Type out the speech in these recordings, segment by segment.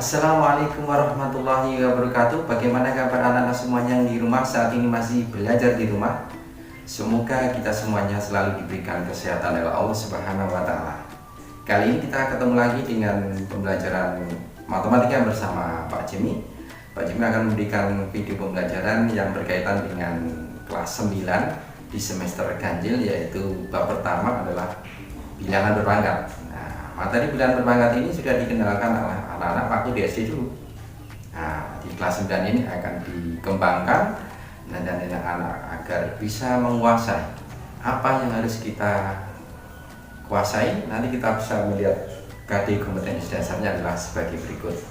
Assalamualaikum warahmatullahi wabarakatuh. Bagaimana kabar anak-anak semuanya yang di rumah saat ini masih belajar di rumah? Semoga kita semuanya selalu diberikan kesehatan oleh Allah Subhanahu wa taala. Kali ini kita ketemu lagi dengan pembelajaran matematika bersama Pak Jimmy. Pak Jimmy akan memberikan video pembelajaran yang berkaitan dengan kelas 9 di semester ganjil, yaitu bab pertama adalah bilangan berpangkat. Materi bilangan berpangkat ini sudah dikenalkan oleh anak-anak waktu di SD dulu. Nah, di kelas 9 ini akan dikembangkan dan anak-anak agar bisa menguasai apa yang harus kita kuasai. Nanti kita bisa melihat KD kompetensi dasarnya adalah sebagai berikut.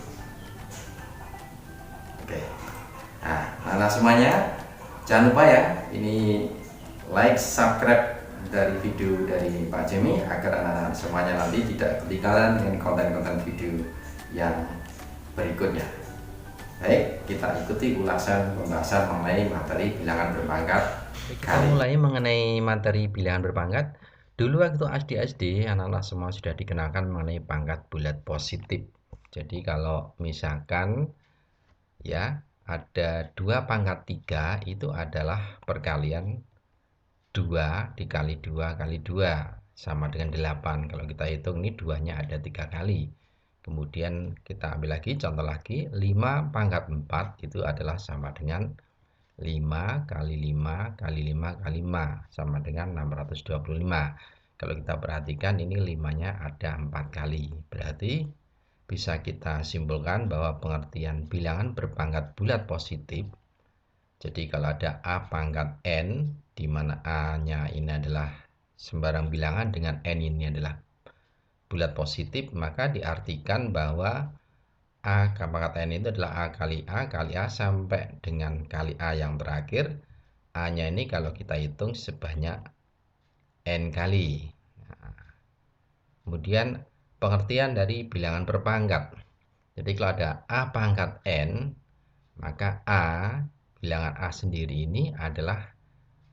Oke. Nah, anak semuanya jangan lupa ya, ini like, subscribe dari video dari Pak Jimmy agar anak-anak semuanya nanti tidak ketinggalan dengan konten-konten video yang berikutnya. Baik, kita ikuti ulasan pembahasan mengenai materi bilangan berpangkat. Kita mulai mengenai materi bilangan berpangkat. Dulu waktu SD anak-anak semua sudah dikenalkan mengenai pangkat bulat positif. Jadi kalau misalkan ya ada 2 pangkat 3 itu adalah perkalian 2 dikali 2 kali 2 sama dengan 8. Kalau kita hitung ini 2-nya ada 3 kali. Kemudian kita ambil lagi contoh lagi, 5 pangkat 4 itu adalah sama dengan 5 kali 5 kali 5 kali 5 sama dengan 625. Kalau kita perhatikan ini 5-nya ada 4 kali. Berarti bisa kita simpulkan bahwa pengertian bilangan berpangkat bulat positif. Jadi kalau ada A pangkat N, di mana A-nya ini adalah sembarang bilangan dengan N ini adalah bulat positif, maka diartikan bahwa A pangkat N itu adalah A kali A sampai dengan kali A yang terakhir. A-nya ini kalau kita hitung sebanyak N kali. Nah, kemudian pengertian dari bilangan berpangkat. Jadi kalau ada A pangkat N, maka A, bilangan A sendiri ini adalah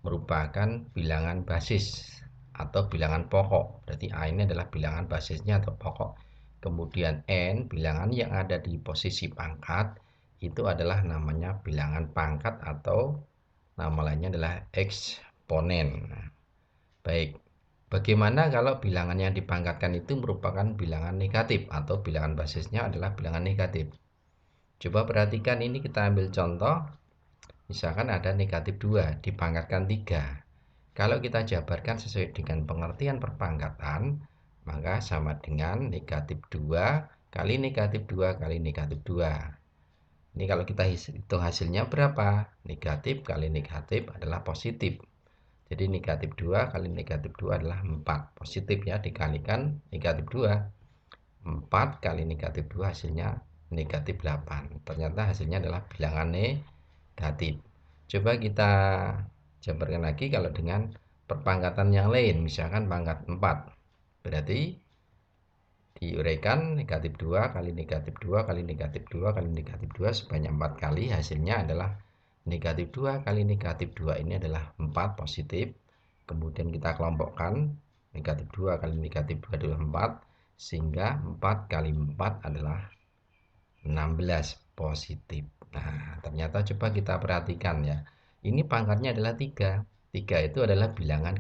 merupakan bilangan basis atau bilangan pokok. Berarti A ini adalah bilangan basisnya atau pokok. Kemudian N, bilangan yang ada di posisi pangkat, itu adalah namanya bilangan pangkat atau nama lainnya adalah eksponen. Baik, bagaimana kalau bilangan yang dipangkatkan itu merupakan bilangan negatif atau bilangan basisnya adalah bilangan negatif? Coba perhatikan ini, kita ambil contoh. Misalkan ada negatif 2 dipangkatkan 3. Kalau kita jabarkan sesuai dengan pengertian perpangkatan, maka sama dengan negatif 2 kali negatif 2 kali negatif 2. Ini kalau kita hitung hasilnya berapa? Negatif kali negatif adalah positif. Jadi negatif 2 kali negatif 2 adalah 4. Positif ya, dikalikan negatif 2. 4 kali negatif 2 hasilnya negatif 8. Ternyata hasilnya adalah bilangan negatif. Coba kita jabarkan lagi kalau dengan perpangkatan yang lain, misalkan pangkat 4. Berarti diuraikan negatif 2 kali negatif 2 kali negatif 2 kali negatif 2 sebanyak 4 kali. Hasilnya adalah negatif 2 kali negatif 2 ini adalah 4 positif. Kemudian kita kelompokkan, negatif 2 kali negatif 2 adalah 4. Sehingga 4 kali 4 adalah 16 positif. Nah, ternyata coba kita perhatikan ya. Ini pangkatnya adalah 3. 3 itu adalah bilangan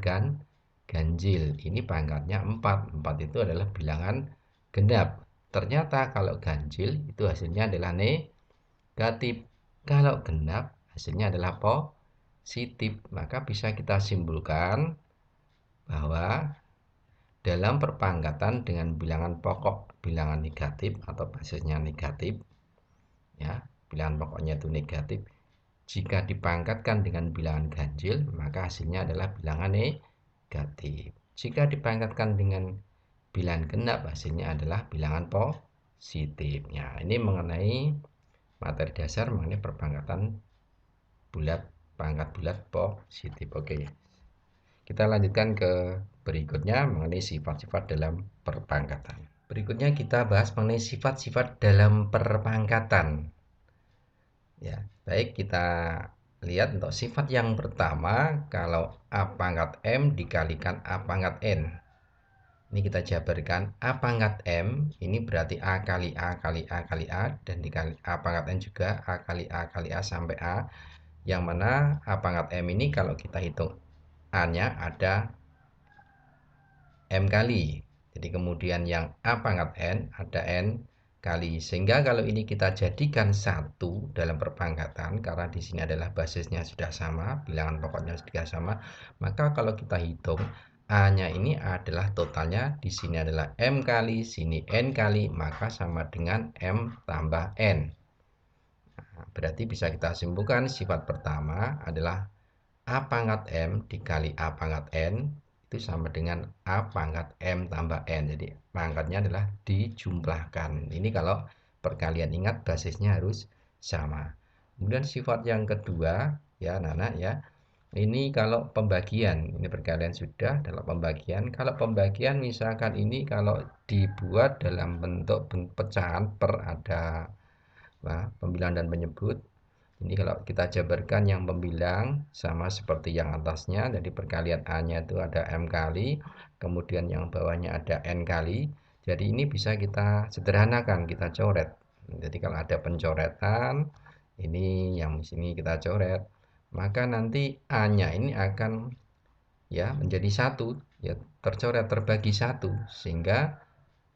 ganjil. Ini pangkatnya 4. 4 itu adalah bilangan genap. Ternyata kalau ganjil itu hasilnya adalah negatif. Kalau genap hasilnya adalah positif. Maka bisa kita simpulkan bahwa dalam perpangkatan dengan bilangan pokok bilangan negatif atau basisnya negatif, ya, bilangan pokoknya itu negatif, jika dipangkatkan dengan bilangan ganjil maka hasilnya adalah bilangan negatif. Jika dipangkatkan dengan bilangan genap hasilnya adalah bilangan positif. Ya, ini mengenai materi dasar mengenai perpangkatan bulat, pangkat bulat positif. Oke, kita lanjutkan ke berikutnya mengenai sifat-sifat dalam perpangkatan. Berikutnya kita bahas mengenai sifat-sifat dalam perpangkatan. Ya, baik, kita lihat untuk sifat yang pertama, kalau A pangkat M dikalikan A pangkat N. Ini kita jabarkan A pangkat M ini berarti A kali A kali A kali A, dan dikali A pangkat N juga A kali A kali A sampai A, yang mana A pangkat M ini kalau kita hitung A-nya ada M kali. Jadi kemudian yang A pangkat N ada N kali. Sehingga kalau ini kita jadikan satu dalam perpangkatan, karena di sini adalah basisnya sudah sama, bilangan pokoknya sudah sama, maka kalau kita hitung A-nya ini adalah totalnya di sini adalah M kali, sini N kali, maka sama dengan M tambah N. Nah, berarti bisa kita simpulkan sifat pertama adalah A pangkat M dikali A pangkat N itu sama dengan A pangkat M tambah N. Jadi pangkatnya adalah dijumlahkan. Ini kalau perkalian, ingat basisnya harus sama. Kemudian sifat yang kedua ya Nana ya. Ini kalau pembagian, ini perkalian sudah dalam pembagian. Kalau pembagian misalkan ini kalau dibuat dalam bentuk pecahan per ada pembilang dan penyebut. Ini kalau kita jabarkan yang pembilang sama seperti yang atasnya, jadi perkalian A-nya itu ada M kali, kemudian yang bawahnya ada N kali. Jadi ini bisa kita sederhanakan, kita coret. Jadi kalau ada pencoretan, ini yang sini kita coret, maka nanti A-nya ini akan ya menjadi satu, ya tercoret terbagi satu, sehingga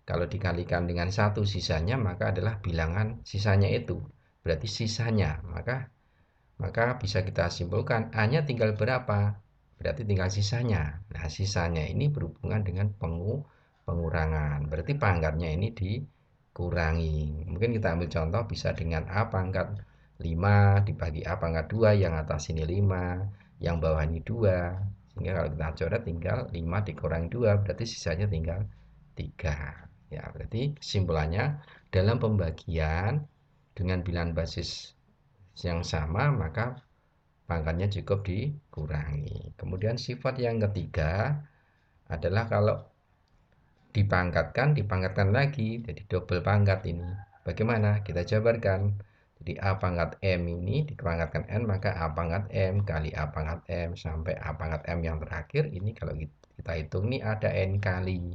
kalau dikalikan dengan satu sisanya maka adalah bilangan sisanya itu. Berarti sisanya, maka bisa kita simpulkan A-nya tinggal berapa? Berarti tinggal sisanya. Nah, sisanya ini berhubungan dengan pengurangan. Berarti pangkatnya ini dikurangi. Mungkin kita ambil contoh bisa dengan A pangkat 5 dibagi A pangkat 2, yang atas ini 5, yang bawah ini 2. Sehingga kalau kita coret tinggal 5 dikurangi 2, berarti sisanya tinggal 3. Ya, berarti kesimpulannya dalam pembagian dengan bilangan basis yang sama maka pangkatnya cukup dikurangi. Kemudian sifat yang ketiga adalah kalau dipangkatkan lagi, jadi double pangkat ini. Bagaimana? Kita jabarkan. Jadi A pangkat M ini dipangkatkan N, maka A pangkat M kali A pangkat M sampai A pangkat M yang terakhir ini kalau kita hitung ini ada N kali.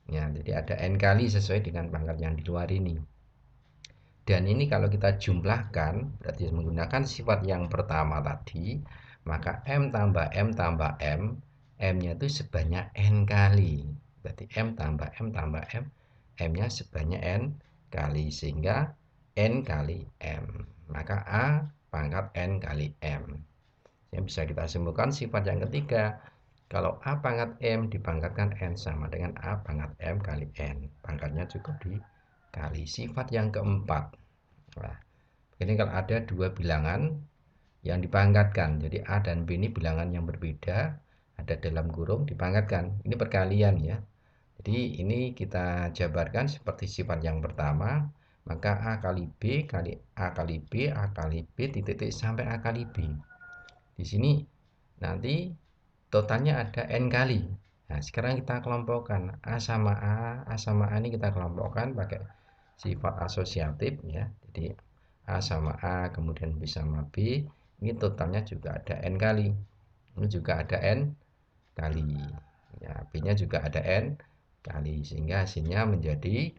Ya, jadi ada N kali sesuai dengan pangkat yang di luar ini. Dan ini kalau kita jumlahkan, berarti menggunakan sifat yang pertama tadi, maka M tambah M tambah M, M-nya itu sebanyak N kali. Berarti M tambah M tambah M, M-nya sebanyak N kali, sehingga N kali M. Maka A pangkat N kali M. Yang bisa kita simpulkan sifat yang ketiga, kalau A pangkat M dipangkatkan N sama dengan A pangkat M kali N. Pangkatnya cukup dikali. Sifat yang keempat. Nah, ini kalau ada dua bilangan yang dipangkatkan. Jadi A dan B ini bilangan yang berbeda. Ada dalam kurung dipangkatkan. Ini perkalian ya. Jadi ini kita jabarkan seperti sifat yang pertama. Maka A kali B kali A kali B, A kali B titik sampai A kali B. Di sini nanti totalnya ada N kali. Nah, sekarang kita kelompokkan A sama A ini kita kelompokkan pakai sifat asosiatif ya. Jadi A sama A, kemudian B sama B, ini totalnya juga ada N kali. Ini juga ada N kali. Ya, B-nya juga ada N kali, sehingga hasilnya menjadi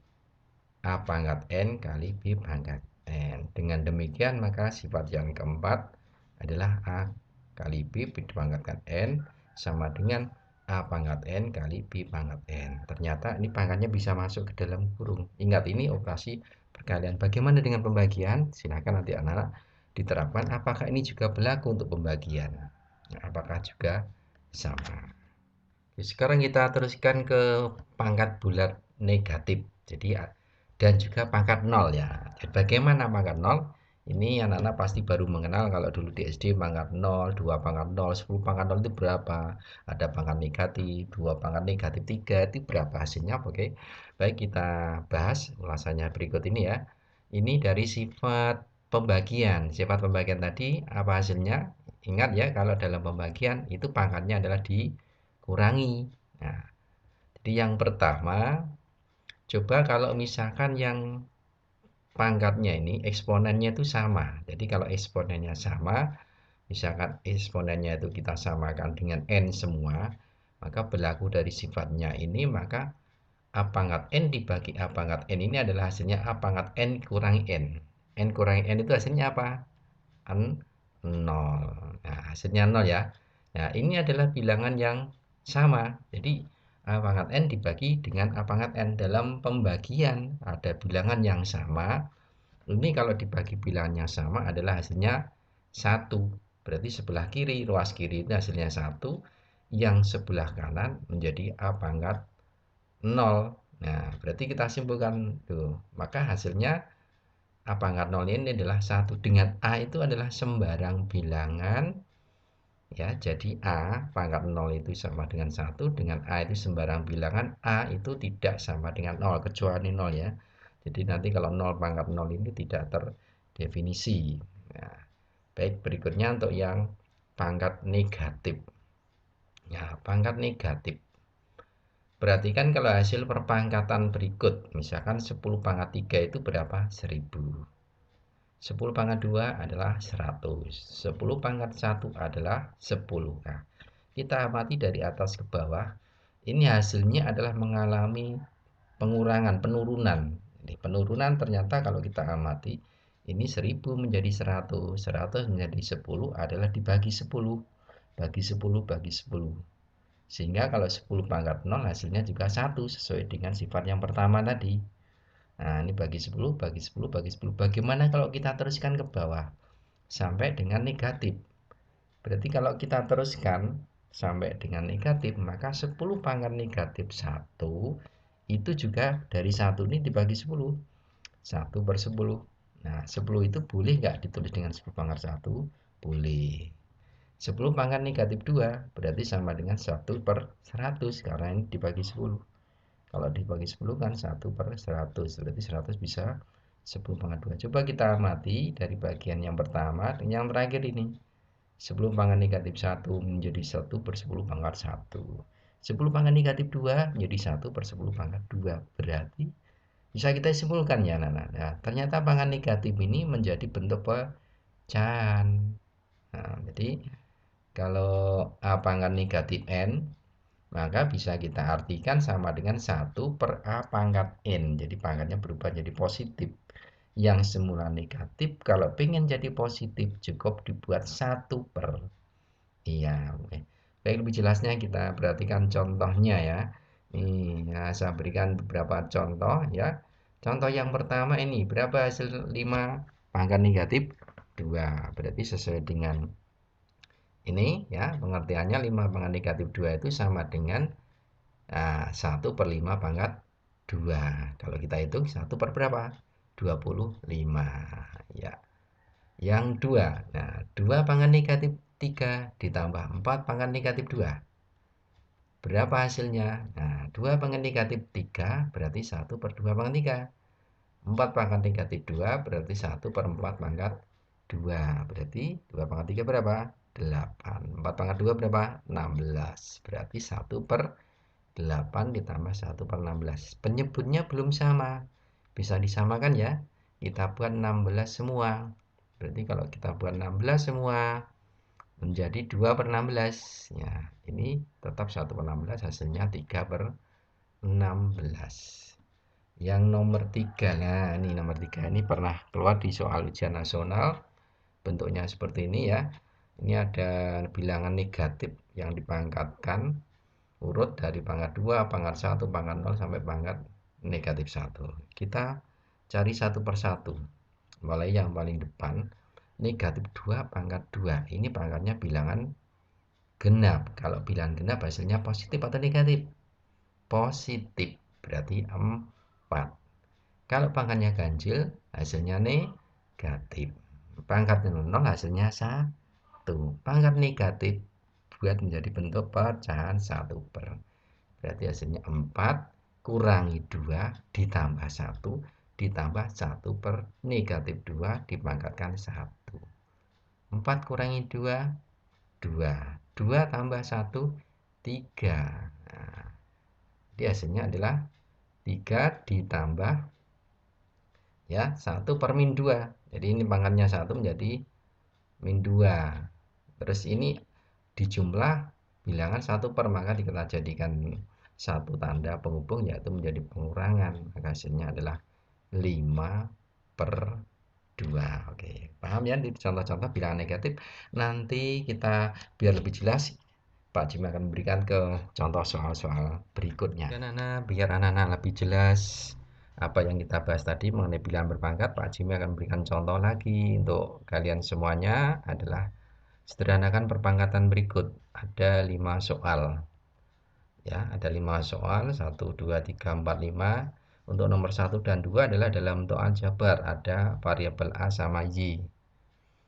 A pangkat N kali B pangkat N. Dengan demikian maka sifat yang keempat adalah A kali B dipangkatkan N sama dengan A pangkat N kali B pangkat N. Ternyata ini pangkatnya bisa masuk ke dalam kurung. Ingat, ini operasi perkalian. Bagaimana dengan pembagian? Silakan nanti anak-anak diterapkan. Apakah ini juga berlaku untuk pembagian? Nah, apakah juga sama? Oke, sekarang kita teruskan ke pangkat bulat negatif. Jadi dan juga pangkat 0 ya. Jadi bagaimana pangkat 0? Ini anak-anak pasti baru mengenal. Kalau dulu di SD pangkat 0, 2 pangkat 0, 10 pangkat 0 itu berapa? Ada pangkat negatif, 2 pangkat negatif 3 itu berapa hasilnya? Oke. Baik, kita bahas ulasannya berikut ini ya. Ini dari sifat pembagian. Sifat pembagian tadi apa hasilnya? Ingat ya, kalau dalam pembagian itu pangkatnya adalah dikurangi. Nah, jadi yang pertama, coba kalau misalkan yang pangkatnya ini eksponennya itu sama. Jadi kalau eksponennya sama, misalkan eksponennya itu kita samakan dengan N semua, maka berlaku dari sifatnya ini, maka A pangkat N dibagi A pangkat N ini adalah hasilnya A pangkat N kurangi N. N kurangi N itu hasilnya apa? 0. Nah, hasilnya 0 ya. Nah, ini adalah bilangan yang sama. Jadi, A pangkat N dibagi dengan A pangkat N. Dalam pembagian ada bilangan yang sama. Ini kalau dibagi bilangannya sama adalah hasilnya 1. Berarti sebelah kiri, ruas kiri itu hasilnya 1. Yang sebelah kanan menjadi A pangkat 0. Nah, berarti kita simpulkan tuh. Maka hasilnya A pangkat 0 ini adalah 1. Dengan A itu adalah sembarang bilangan. Ya, jadi A pangkat 0 itu sama dengan 1. Dengan A itu sembarang bilangan. A itu tidak sama dengan 0. Kecuali 0 ya. Jadi nanti kalau 0 pangkat 0 ini tidak terdefinisi. Nah, baik, berikutnya untuk yang pangkat negatif. Ya, pangkat negatif. Perhatikan kalau hasil perpangkatan berikut, misalkan 10 pangkat 3 itu berapa? 1000. 10 pangkat 2 adalah 100. 10 pangkat 1 adalah 10. Nah, kita amati dari atas ke bawah. Ini hasilnya adalah mengalami pengurangan, penurunan. Jadi, penurunan ternyata kalau kita amati, ini 1000 menjadi 100. 100 menjadi 10 adalah dibagi 10. Bagi 10, bagi 10. Sehingga kalau 10 pangkat 0 hasilnya juga 1 sesuai dengan sifat yang pertama tadi. Nah, ini bagi 10, bagi 10, bagi 10. Bagaimana kalau kita teruskan ke bawah sampai dengan negatif? Berarti kalau kita teruskan sampai dengan negatif, maka 10 pangkat negatif 1 itu juga dari 1 ini dibagi 10. 1 per 10. Nah, 10 itu boleh nggak ditulis dengan 10 pangkat 1? Boleh. 10 pangkat negatif 2 berarti sama dengan 1 per 100 karena ini dibagi 10. Kalau dibagi 10 kan 1 per 100, berarti 100 bisa 10 pangkat 2. Coba kita amati dari bagian yang pertama dan yang terakhir ini. 10 pangkat negatif 1 menjadi 1 per 10 pangkat 1. 10 pangkat negatif 2 menjadi 1 per 10 pangkat 2. Berarti bisa kita simpulkan ya anak-anak. Nah, ternyata pangkat negatif ini menjadi bentuk pecahan. Nah, jadi kalau A pangkat negatif N, maka bisa kita artikan sama dengan 1 per A pangkat N. Jadi pangkatnya berubah jadi positif. Yang semula negatif, kalau pengen jadi positif, cukup dibuat 1 per. Iya, oke. Baik, lebih jelasnya kita perhatikan contohnya ya. Nih, ya, saya berikan beberapa contoh ya. Contoh yang pertama ini, berapa hasil 5 pangkat negatif? 2. Berarti sesuai dengan ini ya, pengertiannya 5 pangkat negatif 2 itu sama dengan 1 per 5 pangkat 2. Kalau kita hitung 1 per berapa? 25 ya. Yang 2. Nah, 2 pangkat negatif 3 ditambah 4 pangkat negatif 2. Berapa hasilnya? Nah, 2 pangkat negatif 3 berarti 1 per 2 pangkat 3. 4 pangkat negatif 2 berarti 1 per 4 pangkat 2. Berarti 2 pangkat 3 berapa? 8. 4 pangkat 2 berapa? 16. Berarti 1 per 8 ditambah 1 per 16. Penyebutnya belum sama. Bisa disamakan ya. Kita buat 16 semua. Berarti kalau kita buat 16 semua menjadi 2 per 16. Ya, ini tetap 1 per 16 hasilnya 3 per 16. Yang nomor 3. Nah, ini nomor 3 ini pernah keluar di soal ujian nasional. Bentuknya seperti ini ya. Ini ada bilangan negatif yang dipangkatkan urut dari pangkat 2, pangkat 1, pangkat 0 sampai pangkat negatif 1. Kita cari satu per satu. Mulai yang paling depan, negatif 2 pangkat 2. Ini pangkatnya bilangan genap. Kalau bilangan genap hasilnya positif atau negatif? Positif. Berarti 4. Kalau pangkatnya ganjil, hasilnya negatif. Pangkat 0 hasilnya 1. Pangkat negatif buat menjadi bentuk pecahan 1 per. Berarti hasilnya 4 kurangi 2 ditambah 1 ditambah 1 per negatif 2 dipangkatkan 1. 4 kurangi 2, 2. 2 tambah 1, 3. Nah, jadi hasilnya adalah 3 ditambah ya 1 per min 2. Jadi ini pangkatnya 1 menjadi min 2. Terus ini dijumlah bilangan 1/, maka kita jadikan satu tanda penghubung yaitu menjadi pengurangan, maka hasilnya adalah 5/2. Oke, paham ya di contoh-contoh bilangan negatif. Nanti kita biar lebih jelas, Pak Jim akan memberikan ke contoh soal-soal berikutnya. Dan biar anak-anak lebih jelas apa yang kita bahas tadi mengenai bilangan berpangkat, Pak Jimmy akan memberikan contoh lagi untuk kalian semuanya adalah sederhanakan perpangkatan berikut. Ada 5 soal. Ya, ada 5 soal, 1, 2, 3, 4, 5. Untuk nomor 1 dan 2 adalah dalam bentuk aljabar, ada variabel A sama Y.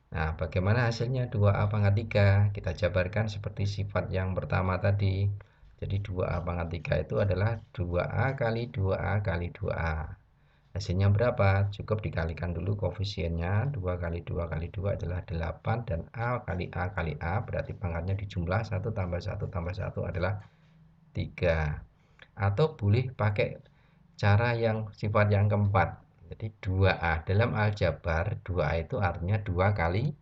Nah, bagaimana hasilnya 2A pangkat 3? Kita jabarkan seperti sifat yang pertama tadi. Jadi 2A pangkat 3 itu adalah 2A kali 2A kali 2A. Hasilnya berapa? Cukup dikalikan dulu koefisiennya. 2 kali 2 kali 2 adalah 8. Dan A kali A kali A berarti pangkatnya dijumlah 1 tambah 1 tambah 1 adalah 3. Atau boleh pakai cara yang sifat yang keempat. Jadi 2A. Dalam aljabar 2A itu artinya 2 kali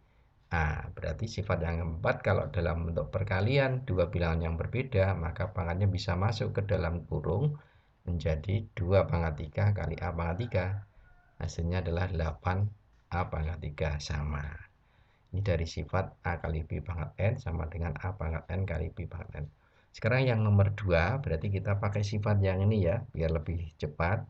A. Berarti sifat yang keempat kalau dalam bentuk perkalian dua bilangan yang berbeda, maka pangkatnya bisa masuk ke dalam kurung menjadi 2 pangkat 3 kali A pangkat 3. Hasilnya adalah 8A pangkat 3 sama. Ini dari sifat A kali B pangkat N sama dengan A pangkat N kali B pangkat N. Sekarang yang nomor 2 berarti kita pakai sifat yang ini ya, biar lebih cepat.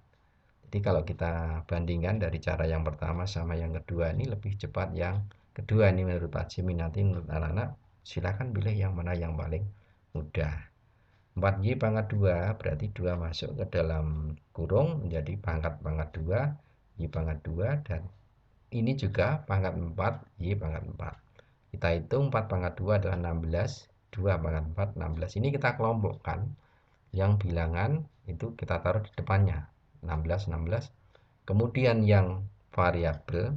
Jadi kalau kita bandingkan dari cara yang pertama sama yang kedua, ini lebih cepat yang kedua ini menurut Pak Jimmy. Nanti menurut anak-anak silahkan pilih yang mana yang paling mudah. 4Y pangkat 2 berarti 2 masuk ke dalam kurung menjadi pangkat 2, Y pangkat 2, dan ini juga pangkat 4, Y pangkat 4. Kita hitung 4 pangkat 2 adalah 16, 2 pangkat 4, 16. Ini kita kelompokkan, yang bilangan itu kita taruh di depannya, 16, 16. Kemudian yang variabel,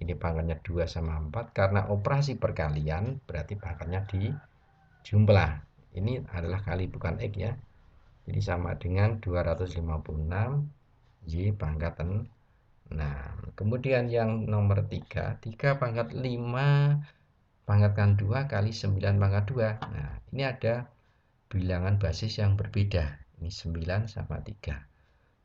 ini pangkatnya 2 sama 4, karena operasi perkalian berarti pangkatnya dijumlah. Ini adalah kali bukan X ya. Jadi sama dengan 256 Y pangkat 6. Kemudian yang nomor 3, 3 pangkat 5 pangkatkan 2 kali 9 pangkat 2. Nah, ini ada bilangan basis yang berbeda. Ini 9 sama 3.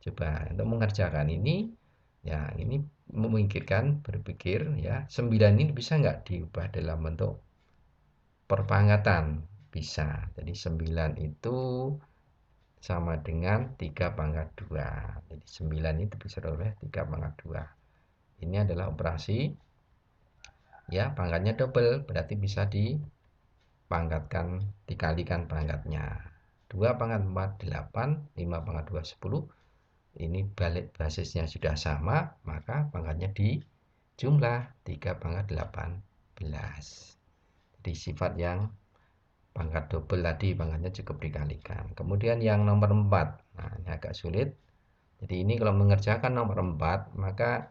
Coba untuk mengerjakan ini, ya ini memungkinkan berpikir ya, 9 ini bisa nggak diubah dalam bentuk perpangkatan? Bisa. Jadi 9 itu sama dengan 3 pangkat 2. Jadi 9 itu bisa oleh 3 pangkat 2. Ini adalah operasi ya, pangkatnya double, berarti bisa dipangkatkan, dikalikan pangkatnya. 2 pangkat 4, 8, 5 pangkat 2, 10. Ini balik basisnya sudah sama, maka pangkatnya dijumlah 3 pangkat 18. Jadi sifat yang pangkat double tadi, pangkatnya cukup dikalikan. Kemudian yang nomor 4, nah ini agak sulit. Jadi ini kalau mengerjakan nomor 4, maka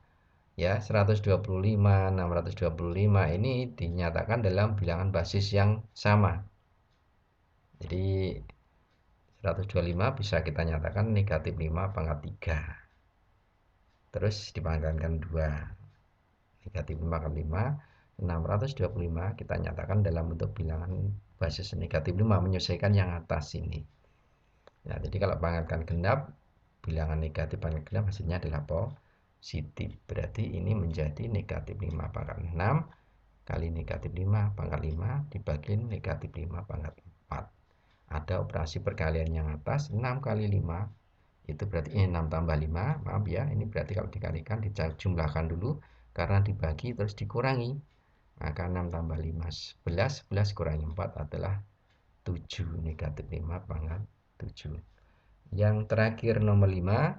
ya 125, 625 ini dinyatakan dalam bilangan basis yang sama. Jadi 125 bisa kita nyatakan negatif 5 pangkat 3. Terus dipangkatkan 2. Negatif 5 kali 5, 625 kita nyatakan dalam bentuk bilangan basis negatif 5, menyesuaikan yang atas ini. Ya, jadi kalau pangkatkan genap, bilangan negatif pangkat genap hasilnya adalah positif. Berarti ini menjadi negatif 5 pangkat 6 kali negatif 5 pangkat 5 dibagi negatif 5 pangkat 4. Ada operasi perkalian yang atas, 6 kali 5 itu berarti ini 6 tambah 5, maaf ya, ini berarti kalau dikalikan dijumlahkan dulu karena dibagi terus dikurangi, maka 6 tambah 5 11, 11 kurangi 4 adalah 7, negatif 5 pangkat 7. Yang terakhir nomor 5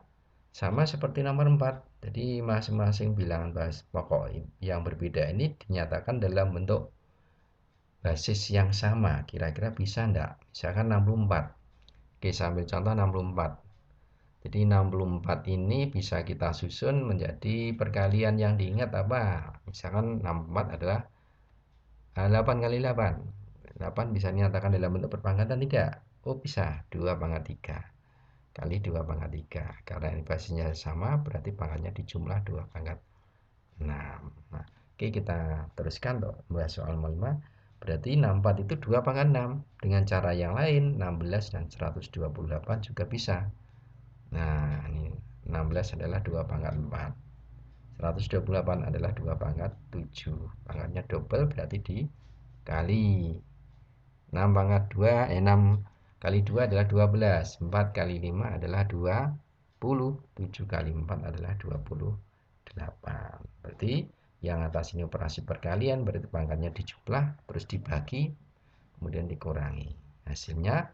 sama seperti nomor 4, jadi masing-masing bilangan basis pokok yang berbeda ini dinyatakan dalam bentuk basis yang sama. Kira-kira bisa enggak? Misalkan 64. Oke, sambil contoh 64. Jadi 64 ini bisa kita susun menjadi perkalian yang diingat apa? Misalkan 64 adalah 8 kali 8. 8 bisa dinyatakan dalam bentuk perpangkatan tidak? Oh bisa, 2 pangkat 3 kali 2 pangkat 3. Karena ini basisnya sama, berarti pangkatnya dijumlah 2 pangkat 6. Nah, oke, kita teruskan untuk membahas soal nomor 5. Berarti 64 itu 2 pangkat 6. Dengan cara yang lain, 16 dan 128 juga bisa. Nah, ini 16 adalah 2 pangkat 4. 128 adalah 2 pangkat 7. Pangkatnya double berarti dikali. 6 pangkat 2, 6 kali 2 adalah 12. 4 kali 5 adalah 20. 7 kali 4 adalah 28. Berarti yang atas ini operasi perkalian, berarti pangkatnya dijumlah, terus dibagi, kemudian dikurangi. Hasilnya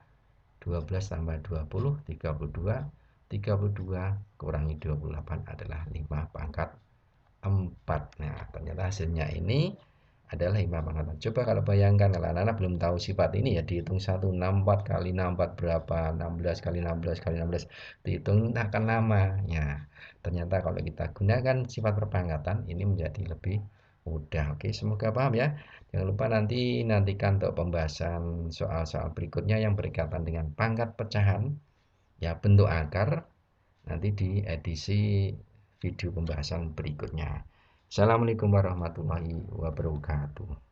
12 tambah 20, 32. 32 kurangi 28 adalah 5 pangkat 4. Nah, ternyata hasilnya ini adalah 5 pangkat 4. Coba kalau bayangkan, kalau anak-anak belum tahu sifat ini ya dihitung 164 kali 64 berapa, 16 kali 16 kali 16, dihitung akan lama. Ya, ternyata kalau kita gunakan sifat perpangkatan ini menjadi lebih mudah. Oke, semoga paham ya. Jangan lupa nantikan untuk pembahasan soal-soal berikutnya yang berkaitan dengan pangkat pecahan, ya bentuk akar, nanti di edisi video pembahasan berikutnya. Assalamualaikum warahmatullahi wabarakatuh.